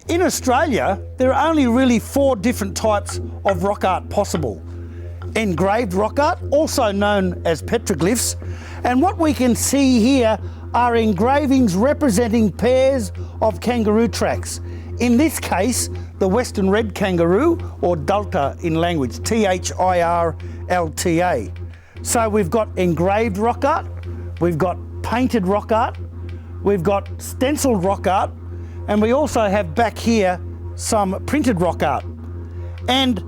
In Australia, there are only really 4 different types of rock art possible. Engraved rock art, also known as petroglyphs, and what we can see here are engravings representing pairs of kangaroo tracks. In this case, the Western red kangaroo, or Dhilta in language, Thirlta. So we've got engraved rock art, we've got painted rock art, we've got stencilled rock art, and we also have back here some printed rock art. And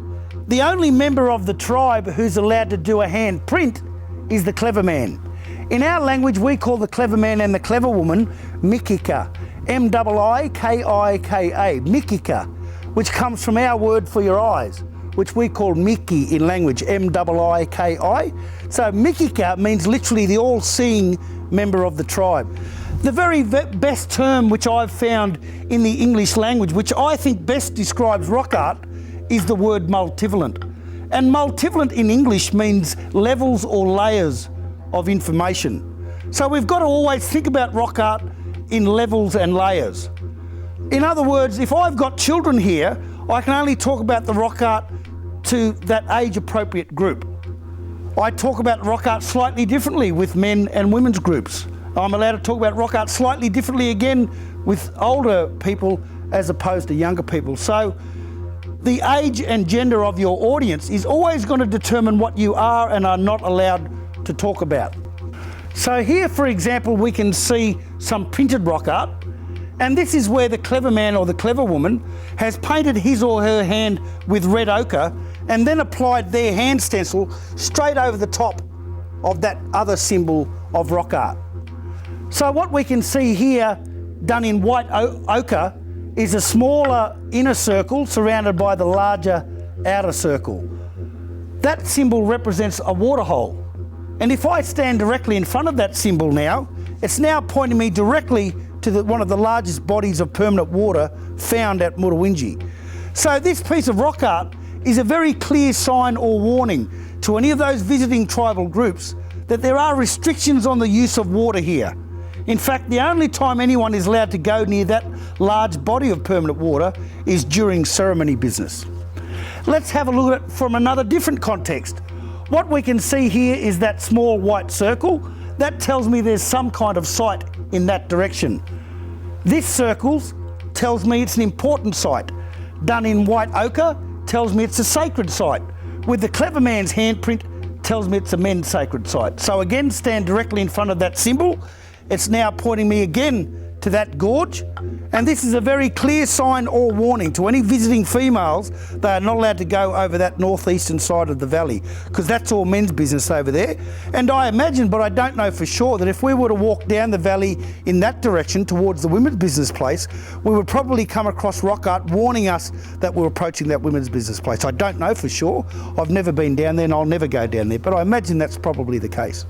the only member of the tribe who's allowed to do a hand print is the clever man. In our language, we call the clever man and the clever woman Mikika, M-I-I-K-I-K-A, Mikika, which comes from our word for your eyes, which we call Miki in language, M-I-I-K-I. So Mikika means literally the all-seeing member of the tribe. The very best term which I've found in the English language, which I think best describes rock art, is the word multivalent. And multivalent in English means levels or layers of information. So we've got to always think about rock art in levels and layers. In other words, if I've got children here, I can only talk about the rock art to that age-appropriate group. I talk about rock art slightly differently with men and women's groups. I'm allowed to talk about rock art slightly differently again with older people as opposed to younger people. So the age and gender of your audience is always going to determine what you are and are not allowed to talk about. So here, for example, we can see some printed rock art, and this is where the clever man or the clever woman has painted his or her hand with red ochre and then applied their hand stencil straight over the top of that other symbol of rock art. So what we can see here done in white ochre is a smaller inner circle surrounded by the larger outer circle. That symbol represents a waterhole. And if I stand directly in front of that symbol now, it's now pointing me directly to one of the largest bodies of permanent water found at Mutawintji. So this piece of rock art is a very clear sign or warning to any of those visiting tribal groups that there are restrictions on the use of water here. In fact, the only time anyone is allowed to go near that large body of permanent water is during ceremony business. Let's have a look at it from another different context. What we can see here is that small white circle. That tells me there's some kind of site in that direction. This circle tells me it's an important site. Done in white ochre tells me it's a sacred site. With the clever man's handprint tells me it's a men's sacred site. So again, stand directly in front of that symbol. It's now pointing me again to that gorge, and this is a very clear sign or warning to any visiting females. They are not allowed to go over that northeastern side of the valley because that's all men's business over there. And I imagine, but I don't know for sure, that if we were to walk down the valley in that direction towards the women's business place, we would probably come across rock art warning us that we're approaching that women's business place. I don't know for sure. I've never been down there and I'll never go down there, but I imagine that's probably the case.